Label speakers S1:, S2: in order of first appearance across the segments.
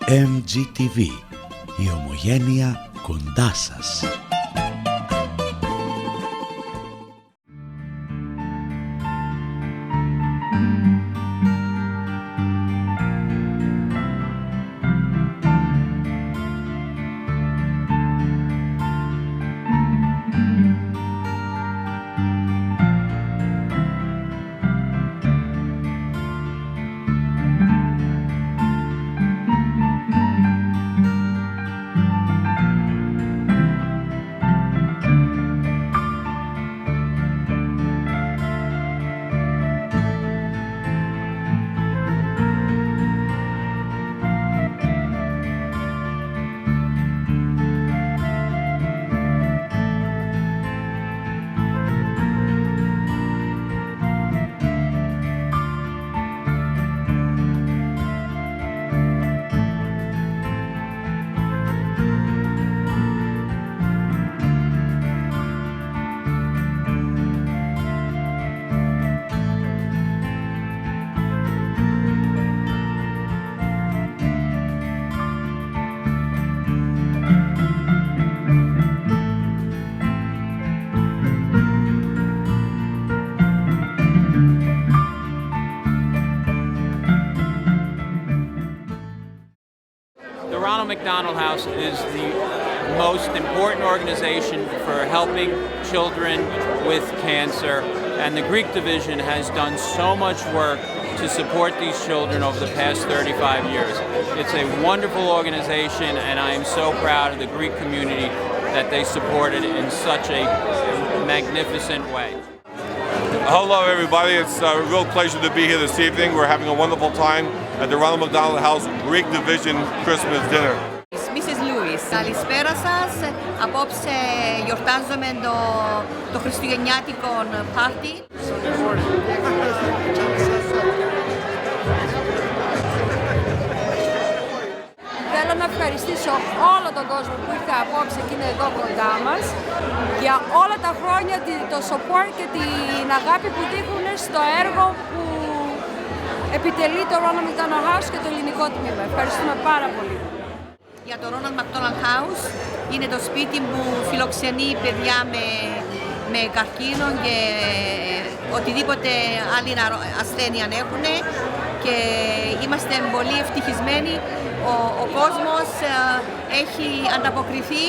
S1: MGTV, η ομογένεια κοντά σας.
S2: The Ronald McDonald House is the most important organization for helping children with cancer, and the Greek division has done so much work to support these children over the past 35 years. It's a wonderful organization, and I am so proud of the Greek community that they supported in such a magnificent way.
S3: Hello everybody, it's a real pleasure to be here this evening. We're having a wonderful time at the Ronald McDonald House Greek Division Christmas dinner.
S4: Mrs. Lewis. Καλησπέρα σας. Απόψε γιορτάζουμε το χριστουγεννιάτικο πάρτι.
S5: Θέλω να ευχαριστήσω όλο τον κόσμο που ήρθε απόψε και είναι εδώ κοντά μας για όλα τα χρόνια το support και την αγάπη που δείχνουν στο έργο που επιτελεί το Ronald McDonald House και το ελληνικό τμήμα. Ευχαριστούμε πάρα πολύ.
S4: Για το Ronald McDonald House είναι το σπίτι που φιλοξενεί παιδιά με καρκίνο και οτιδήποτε άλλη ασθένεια έχουν, και είμαστε πολύ ευτυχισμένοι. Ο κόσμος έχει ανταποκριθεί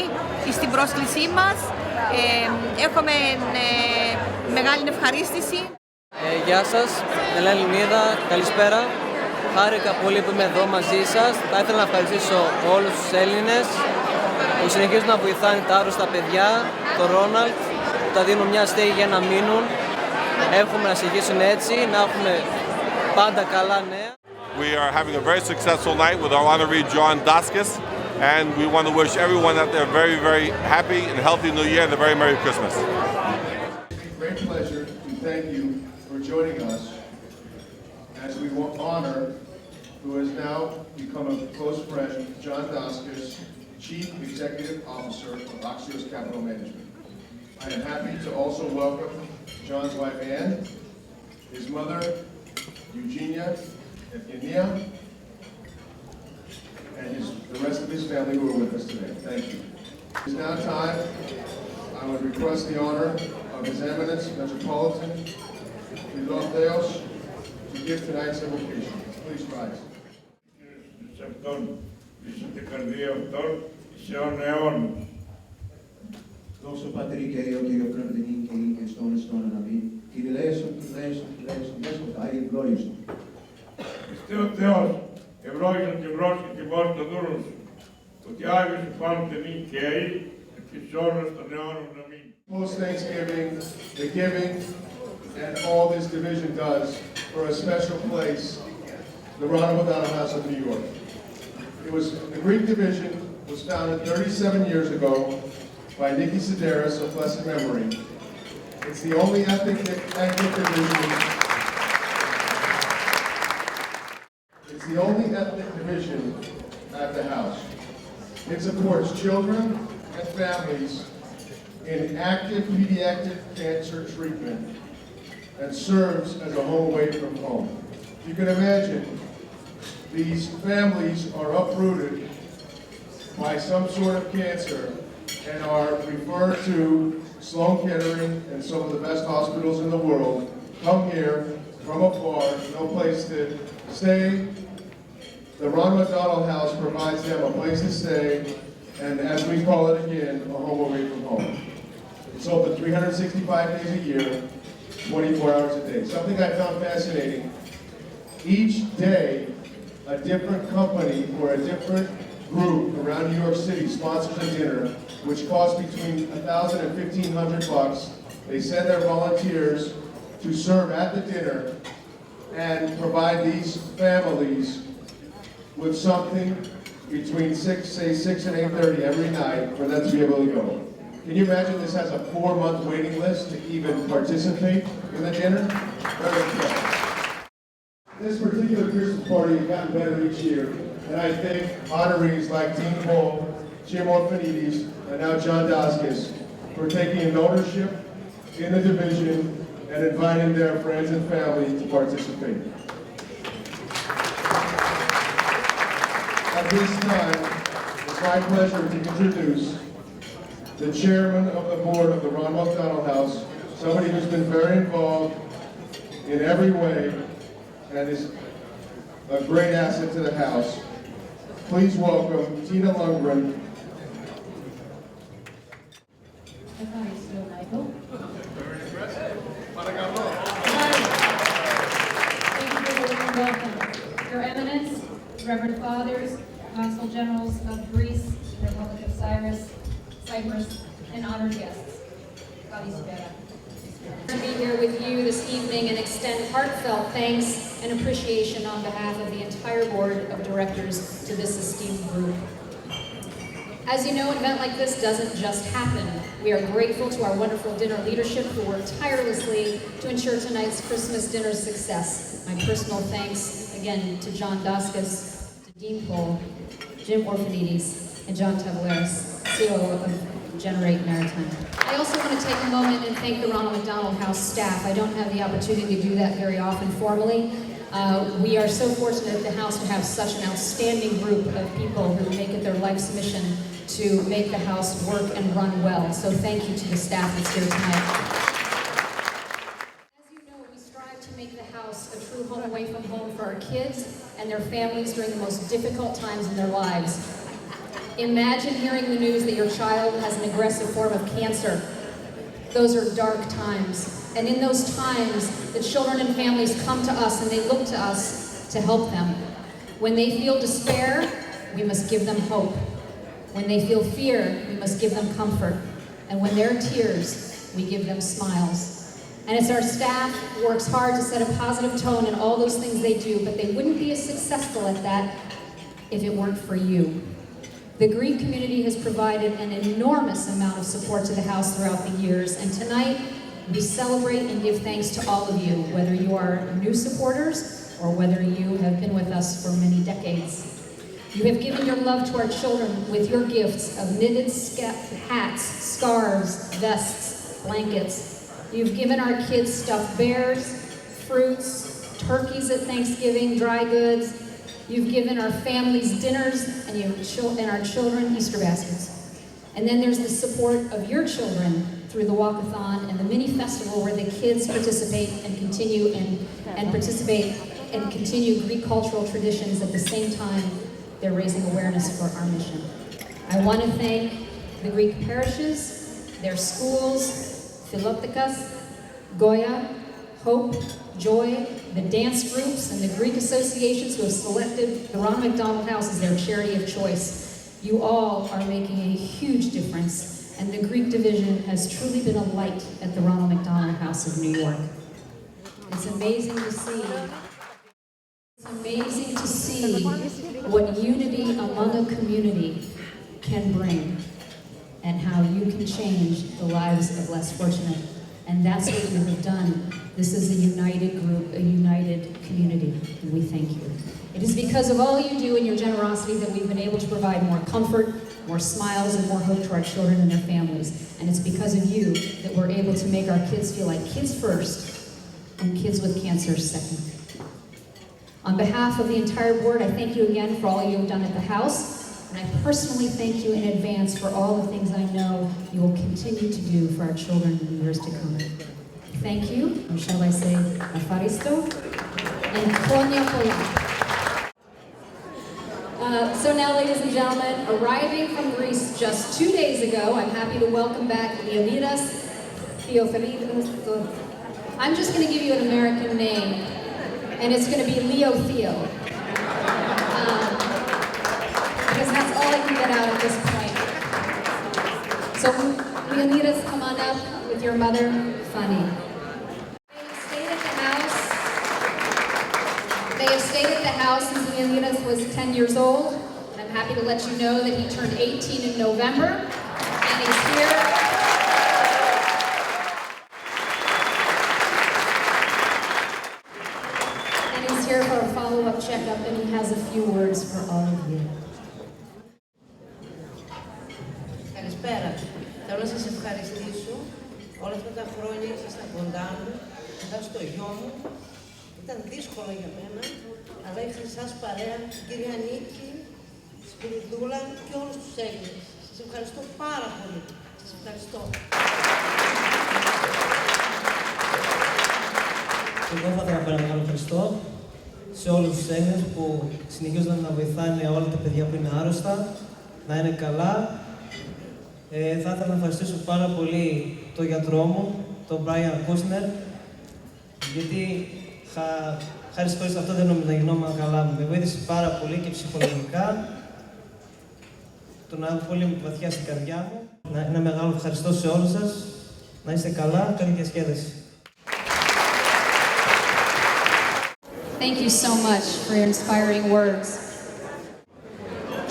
S4: στην πρόσκλησή μας. Έχουμε μεγάλη ευχαρίστηση.
S6: Γεια σας, με λένε Λινίδα, καλησπέρα. Χάρηκα πολύ που είμαι εδώ μαζί σας. Θα ήθελα να ευχαριστήσω όλους τους Έλληνες που συνεχίζουν να βοηθάνε τα άρρωστα παιδιά, το Ρόναλντ, που τα δίνουν μια στέγη για να μείνουν. Εύχομαι να συνεχίσουν έτσι, να έχουμε πάντα καλά νέα.
S3: We are having a very successful night with our honoree John Daskis, and we want to wish everyone out there a very, very happy and healthy New Year and a very Merry Christmas.
S7: Great pleasure to thank you for joining us as we honor who has now become a close friend, John Daskis, Chief Executive Officer of Axios Capital Management. I am happy to also welcome John's wife Anne, his mother Eugenia, Evgenia, and the rest of his family who are with us today. Thank you. It is now time. I would request the honor of His Eminence Metropolitan Philotheos to give tonight's invocation. Please rise.
S8: Δόξα Πατρί και Υιό και Υιό Πνεύματι και ή και στον εστόν αναμήν. Κύριε Λέησον, Δέσποτα, Άγιε ευλόγησον.
S9: Χριστέ ο Θεός, ευλόγησον και πρόσχε και βός το δούρος σου, ότι Άγιος σου πάνω τεμήν και αεί, και σ' όρος των αιώνων αμήν.
S7: Post Thanksgiving, the giving, and all this division does for a special place, the Ronald McDonald House of New York. The Greek division was founded 37 years ago by Nikki Sideris of blessed memory. It's the only ethnic division. It's the only ethnic division at the house. It supports children and families in active pediatric cancer treatment and serves as a home away from home. You can imagine these families are uprooted by some sort of cancer and are referred to Sloan Kettering and some of the best hospitals in the world, come here from afar, no place to stay. The Ronald McDonald House provides them a place to stay, and as we call it again, a home away from home. It's open 365 days a year, 24 hours a day. Something I found fascinating, each day a different company or a different group around New York City sponsors a dinner which costs between $1,000 and $1,500. They send their volunteers to serve at the dinner and provide these families with something between 6 and 8:30 every night for them to be able to go. Can you imagine this has a 4-month waiting list to even participate in the dinner? Very impressive. This particular Christmas party has gotten better each year, and I thank honorees like Dean Paul, Jim Orphanides, and now John Daskis for taking an ownership in the division and inviting their friends and family to participate. At this time, it's my pleasure to introduce the chairman of the board of the Ronald McDonald House, somebody who's been very involved in every way and is a great asset to the house. Please welcome Tina Lundgren.
S10: Your Eminence, Reverend Fathers, Consul Generals of Greece, the Republic of Cyprus, and honored guests. To be here with you this evening and extend heartfelt thanks and appreciation on behalf of the entire board of directors to this esteemed group. As you know, an event like this doesn't just happen. We are grateful to our wonderful dinner leadership who worked tirelessly to ensure tonight's Christmas dinner's success. My personal thanks again to John Daskis, to Dean Paul, Jim Orphanides, and John Tavaleris, COO of Generate Maritime. I also want to take a moment and thank the Ronald McDonald House staff. I don't have the opportunity to do that very often formally. We are so fortunate at the house to have such an outstanding group of people who make it their life's mission to make the house work and run well. So thank you to the staff that's here tonight. As you know, we strive to make the house a true home away from home for our kids and their families during the most difficult times in their lives. Imagine hearing the news that your child has an aggressive form of cancer. Those are dark times. And in those times, the children and families come to us and they look to us to help them. When they feel despair, we must give them hope. When they feel fear, we must give them comfort. And when there are tears, we give them smiles. And it's our staff who works hard to set a positive tone in all those things they do, but they wouldn't be as successful at that if it weren't for you. The Greek community has provided an enormous amount of support to the house throughout the years, and tonight we celebrate and give thanks to all of you, whether you are new supporters or whether you have been with us for many decades. You have given your love to our children with your gifts of knitted hats, scarves, vests, blankets. You've given our kids stuffed bears, fruits, turkeys at Thanksgiving, dry goods. You've given our families dinners and our children Easter baskets. And then there's the support of your children through the walkathon and the mini festival where the kids participate and continue Greek cultural traditions at the same time they're raising awareness for our mission. I want to thank the Greek parishes, their schools, Philoptikas, Goya, Hope, Joy, the dance groups, and the Greek associations who have selected the Ronald McDonald House as their charity of choice. You all are making a huge difference, and the Greek division has truly been a light at the Ronald McDonald House of New York. It's amazing to see. It's amazing to see what unity among a community can bring and how you can change the lives of less fortunate. And that's what you have done. This is a united group, a united community, and we thank you. It is because of all you do and your generosity that we've been able to provide more comfort, more smiles, and more hope to our children and their families. And it's because of you that we're able to make our kids feel like kids first and kids with cancer second. On behalf of the entire board, I thank you again for all you have done at the House, and I personally thank you in advance for all the things I know you will continue to do for our children in the years to come. Thank you, or shall I say, Afaristo, and Konya Pola. So now, ladies and gentlemen, arriving from Greece just 2 days ago, I'm happy to welcome back Leonidas Theophilidis. I'm just going to give you an American name, and it's going to be Leo Theo. Because that's all I can get out at this point. So, Leonidas, come on up with your mother, Fanny. They have stayed at the house since Leonidas was 10 years old. And I'm happy to let you know that he turned 18 in November, and he's here. And he's here for a follow-up checkup, and he has a few words for all of you.
S11: Καλησπέρα. Θέλω να σας ευχαριστήσω. Όλα αυτά τα χρόνια ήσασταν κοντά μου, κοντά στο γιο μου. Ήταν δύσκολο για μένα, αλλά είχα εσάς παρέα, την κυρία Νίκη, τη Σπυριδούλα και όλους τους Έλληνες. Σας ευχαριστώ πάρα πολύ. Σας ευχαριστώ.
S6: Εγώ θα ήθελα να πω ένα μεγάλο ευχαριστώ σε όλους τους Έλληνες που συνεχίζουν να βοηθάνε όλα τα παιδιά που είναι άρρωστα, να είναι καλά. Θα ήθελα να ευχαριστήσω πάρα πολύ τον γιατρό μου, τον Brian Kushner, γιατί χάρη χωρίς αυτό δεν νομίζω να γινόμουν καλά. Με βοήθησε πάρα πολύ και ψυχολογικά. Τον έχω πολύ βαθιά στην καρδιά μου. Ένα μεγάλο ευχαριστώ σε όλους σας. Να είστε καλά, καλή διασκέδαση.
S10: Thank you so much for your inspiring words.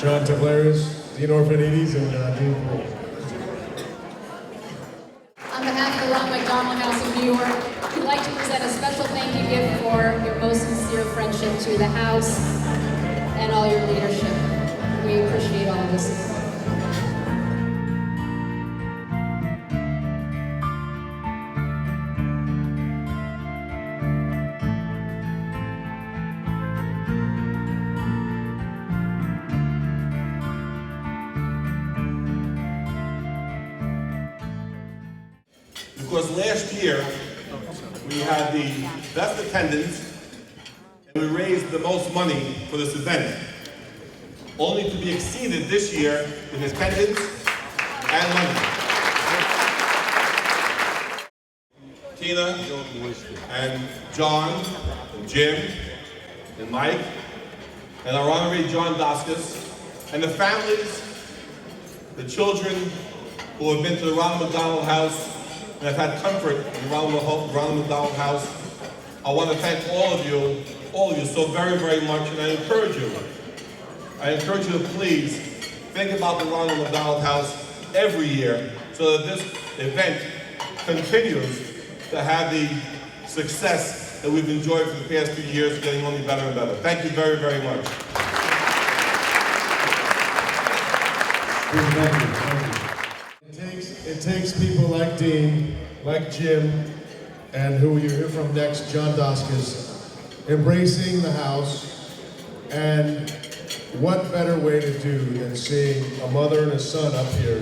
S7: John Tavlaris, Dean Orphanides, and Dean Poole.
S10: On behalf of the Ronald McDonald House of New York, we'd like to present a special thank you gift for your most sincere friendship to the House and all your leadership. We appreciate all of this.
S3: Because last year, we had the best attendance, and we raised the most money for this event, only to be exceeded this year in attendance and money. Tina and John and Jim and Mike and our honorary John Daskas and the families, the children who have been to the Ronald McDonald House and have had comfort in the Ronald McDonald House. I want to thank all of you so very, very much, and I encourage you to please think about the Ronald McDonald House every year so that this event continues to have the success that we've enjoyed for the past 2 years, getting only better and better. Thank you very, very much.
S7: Thank you. It takes people like Dean, like Jim, and who you hear from next, John Daskas, embracing the house. And what better way to do than seeing a mother and a son up here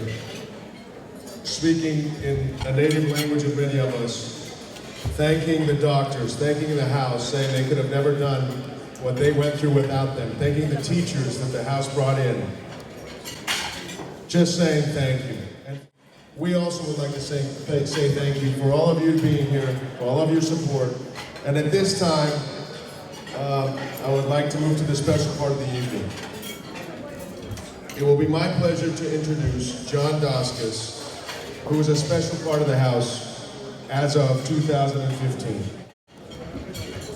S7: speaking in a native language of many of us, thanking the doctors, thanking the house, saying they could have never done what they went through without them, thanking the teachers that the house brought in. Just saying thank you. And we also would like to say thank you for all of you being here, for all of your support. And at this time, I would like to move to the special part of the evening. It will be my pleasure to introduce John Daskas, who is a special part of the house as of 2015.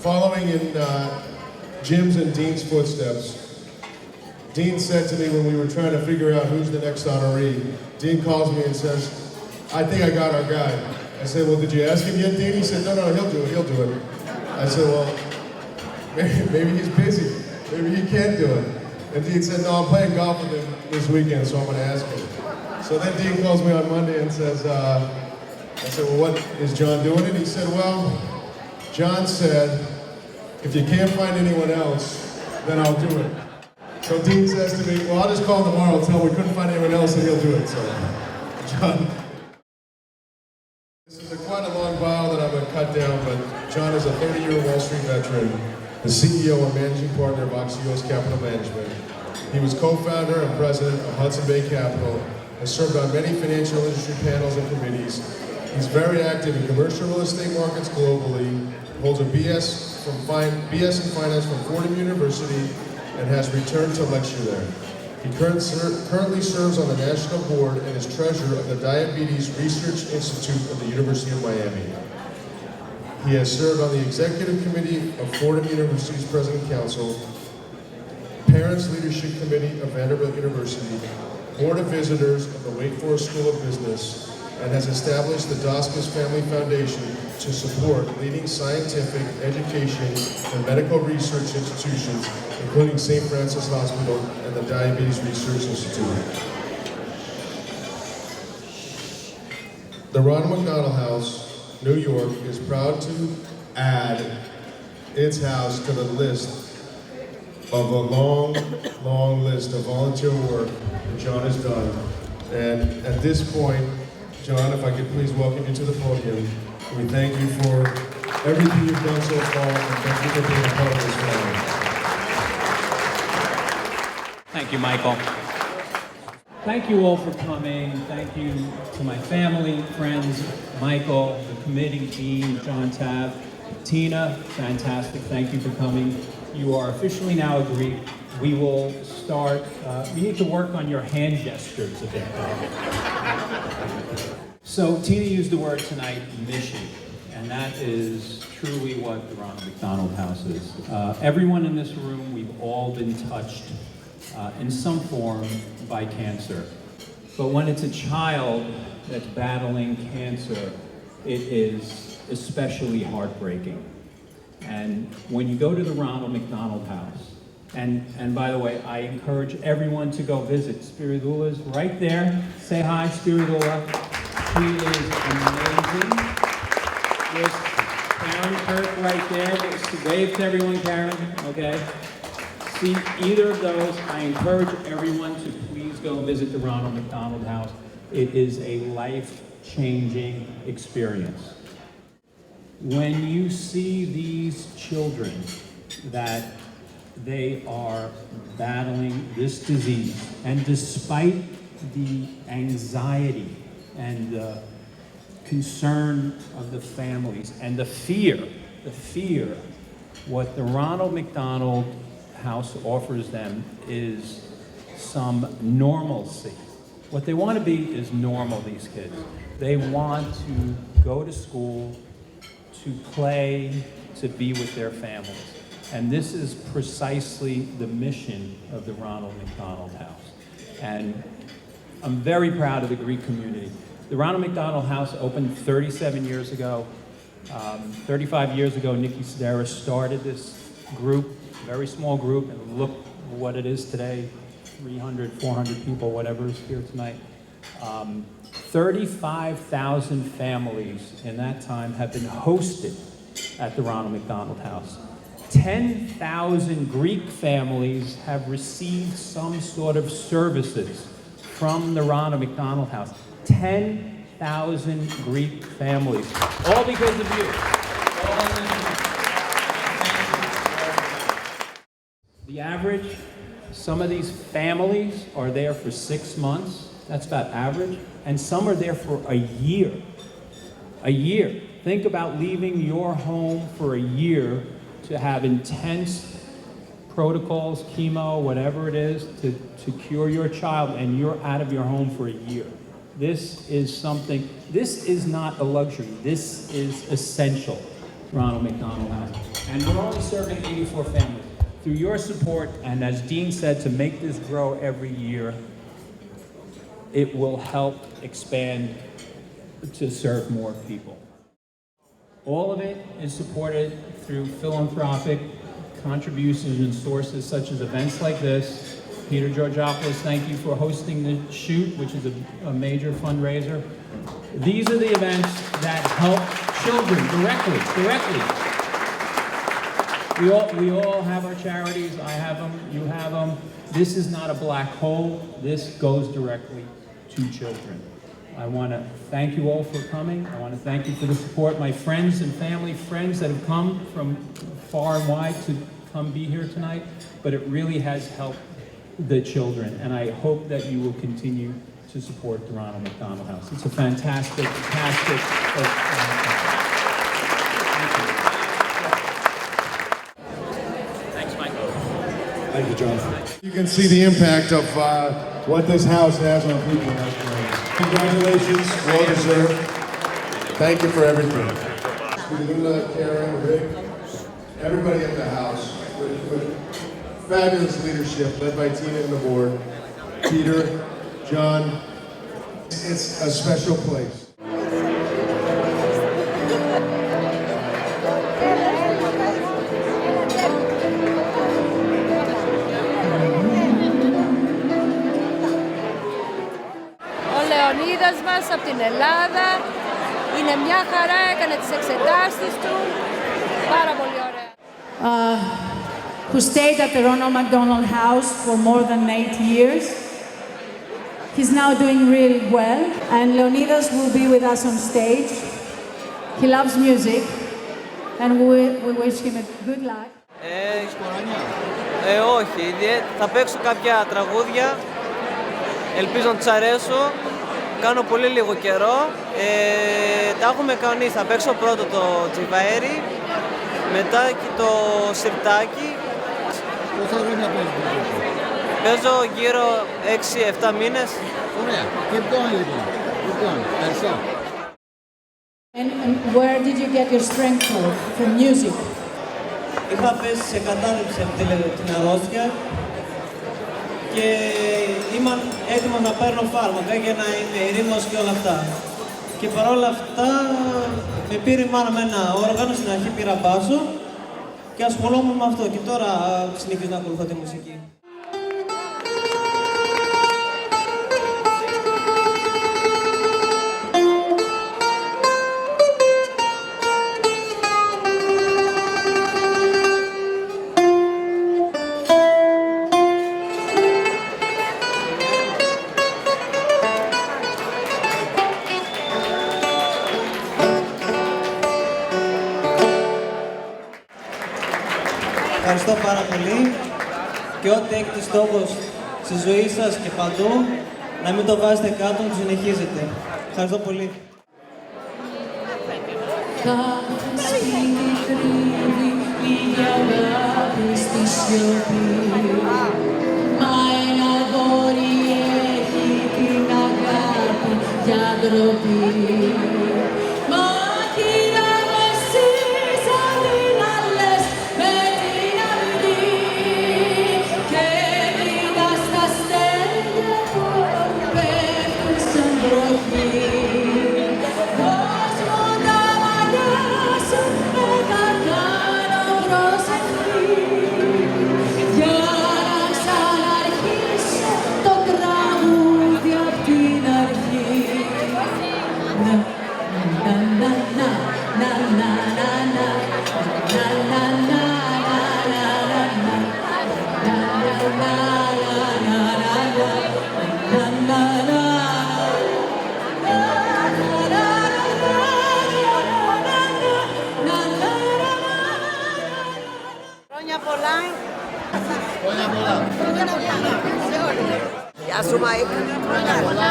S7: Following in Jim's and Dean's footsteps, Dean said to me when we were trying to figure out who's the next honoree, Dean calls me and says, I think I got our guy. I said, well, did you ask him yet, Dean? He said, no, he'll do it. I said, well, maybe he's busy. Maybe he can't do it. And Dean said, no, I'm playing golf with him this weekend, so I'm going to ask him. So then Dean calls me on Monday and says, I said, well, what is John doing? And he said, well, John said If you can't find anyone else, then I'll do it. So Dean says to me, well, I'll just call him tomorrow and tell him we couldn't find anyone else and he'll do it. So, John, this is quite a long bio that I'm going to cut down, but John is a 30-year Wall Street veteran, the CEO and managing partner of Axios Capital Management. He was co-founder and president of Hudson Bay Capital, has served on many financial industry panels and committees. He's very active in commercial real estate markets globally, holds a BS in Finance from Fordham University, and has returned to lecture there. He currently serves on the national board and is treasurer of the Diabetes Research Institute of the University of Miami. He has served on the executive committee of Fordham University's President Council, Parents Leadership Committee of Vanderbilt University, Board of Visitors of the Wake Forest School of Business, and has established the Daskas Family Foundation to support leading scientific, education, and medical research institutions, including St. Francis Hospital and the Diabetes Research Institute. The Ronald McDonald House, New York, is proud to add its house to the list of a long, long list of volunteer work that John has done. And at this point, John, if I could please welcome you to the podium. We thank you for everything you've done so far, and thank you for being a part of this family.
S12: Thank you, Michael. Thank you all for coming. Thank you to my family, friends, Michael, the committee, Dean, John Tav, Tina, fantastic. Thank you for coming. You are officially now agreed. We will start. You need to work on your hand gestures a bit. So Tina used the word tonight, mission, and that is truly what the Ronald McDonald House is. Everyone in this room, we've all been touched in some form by cancer. But when it's a child that's battling cancer, it is especially heartbreaking. And when you go to the Ronald McDonald House, and by the way, I encourage everyone to go visit. Spiridula's right there. Say hi, Spiridula. She is amazing. There's Karen Kirk right there. Just wave to everyone, Karen, okay? See, either of those, I encourage everyone to please go visit the Ronald McDonald House. It is a life-changing experience. When you see these children that they are battling this disease, and despite the anxiety and the concern of the families and the fear, what the Ronald McDonald House offers them is some normalcy. What they want to be is normal, these kids. They want to go to school, to play, to be with their families. And this is precisely the mission of the Ronald McDonald House. And I'm very proud of the Greek community. The Ronald McDonald House opened 37 years ago. 35 years ago, Nikki Sedaris started this group, very small group, and look what it is today, 300, 400 people, whatever is here tonight. 35,000 families in that time have been hosted at the Ronald McDonald House. 10,000 Greek families have received some sort of services from the Ronald McDonald House. 10,000 Greek families, all because of you. The average, some of these families are there for 6 months. That's about average. And some are there for a year. A year. Think about leaving your home for a year to have intense protocols, chemo, whatever it is, to cure your child, and you're out of your home for a year. This is something, this is not a luxury. This is essential, Ronald McDonald House. And we're only serving 84 families. Through your support, and as Dean said, to make this grow every year, it will help expand to serve more people. All of it is supported through philanthropic contributions and sources such as events like this. Peter Georgopoulos, thank you for hosting the shoot, which is a major fundraiser. These are the events that help children directly. We all have our charities. I have them. You have them. This is not a black hole. This goes directly to children. I want to thank you all for coming. I want to thank you for the support. My friends and family, friends that have come from far and wide to come be here tonight. But it really has helped the children. And I hope that you will continue to support the Ronald McDonald House. It's a fantastic.
S2: Thanks, Michael.
S7: Thank you, John. You can see the impact of what this house has on people. Congratulations, well deserved. Thank you for everything. Lula, Karen, Rick, everybody at the house with fabulous leadership led by Tina and the board, Peter, John. It's a special place.
S5: Ο Λεωνίδας μας από την Ελλάδα είναι μια χαρά, έκανε τις εξετάσεις του, πάρα πολύ ωραία.
S13: Who stayed at the Ronald McDonald House for more than 8 years. He's now doing really well, and Leonidas will be with us on stage. He loves music, and we wish him a good luck.
S6: Όχι, θα παίξω κάποια τραγούδια, ελπίζω να τους αρέσω. Κάνω πολύ λίγο καιρό, τα έχουμε κανονίσει. Θα παίξω πρώτο το τζιβαέρι, μετά και το σιρτάκι.
S14: Πόσα χρόνια παίζεις?
S6: Παίζω γύρω 6-7 μήνες.
S14: Ωραία. Keep going λοιπόν. Keep going. Ευχαριστώ.
S13: And where did you get your strength from music?
S6: Είχα πέσει σε κατάρρευση από την αρρώστια και ήμουν έτοιμος να παίρνω φάρμακα για να είμαι ηρήμος και όλα αυτά. Και παρόλα αυτά με πήρε η μάνα με ένα όργανο, στην αρχή πήρα μπάσο και ασχολόμουν με αυτό και τώρα συνεχίζω να ακολουθώ τη μουσική. Ευχαριστώ πάρα πολύ και ό,τι έχετε στόχος στη ζωή σας και παντού, να μην το βάζετε κάτω, να το συνεχίζετε. Ευχαριστώ πολύ.
S13: Κάθε σπίτι κρύβει λίγη αγάπη στη σιωπή. Μα ένα αγόρι έχει την αγάπη για ντροπή.
S4: Γεια σου, Μάικ.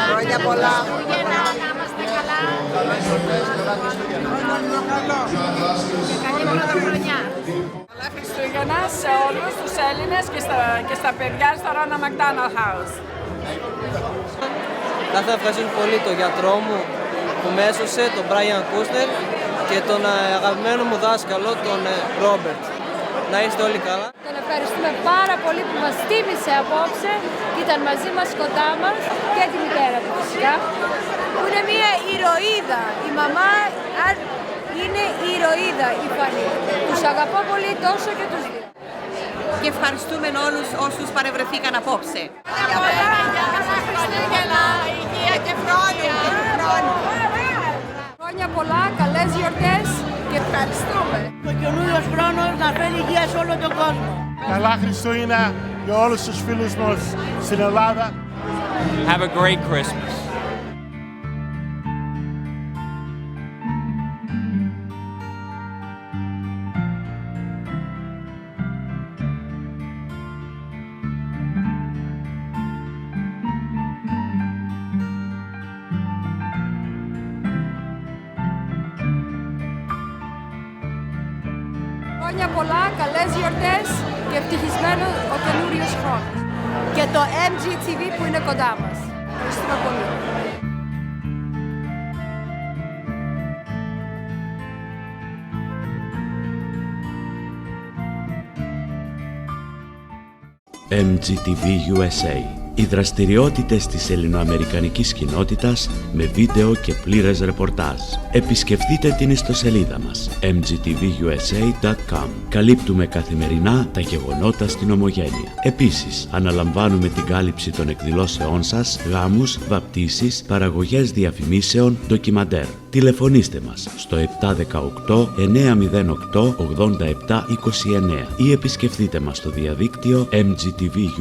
S4: Χρόνια πολλά.
S5: Καλά Χριστούγεννα σε όλους τους Έλληνες και στα παιδιά στο Ronald McDonald House.
S6: Θα ήθελα να ευχαριστήσω πολύ τον γιατρό μου που με έσωσε, τον Brian Kushner, και τον αγαπημένο μου δάσκαλο, τον Ρόμπερτ. Να είστε όλοι καλά.
S5: Τον ευχαριστούμε πάρα πολύ που μας τίμησε απόψε και ήταν μαζί μας κοντά μας, και τη μητέρα του φυσικά, που είναι μια ηρωίδα. Η μαμά είναι ηρωίδα η Φανή. Τους αγαπώ πολύ τόσο και τους δύο.
S4: Και ευχαριστούμε όλους όσους παρευρεθήκαν απόψε.
S5: Χρόνια πολλά, καλές γιορτές Και ευχαριστούμε.
S11: Το καινούριος χρόνος να φέρει υγεία σε όλο τον κόσμο.
S15: Καλά Χριστούγεννα για όλους τους φίλους μας στην Ελλάδα.
S2: Have a great Christmas.
S5: Χρόνια πολλά, καλές γιορτές και ευτυχισμένο ο καινούριος χρόνος. Και το MGTV που είναι κοντά μας. Ευχαριστούμε πολύ.
S1: MGTV USA. Οι δραστηριότητες της ελληνοαμερικανικής κοινότητας με βίντεο και πλήρες ρεπορτάζ. Επισκεφτείτε την ιστοσελίδα μας mgtvusa.com. Καλύπτουμε καθημερινά τα γεγονότα στην Ομογένεια. Επίσης, αναλαμβάνουμε την κάλυψη των εκδηλώσεών σας, γάμους, βαπτίσεις, παραγωγές διαφημίσεων, ντοκιμαντέρ. Τηλεφωνήστε μας στο 718 908 87 29 ή επισκεφτείτε μας στο διαδίκτυο mgtvusa.com.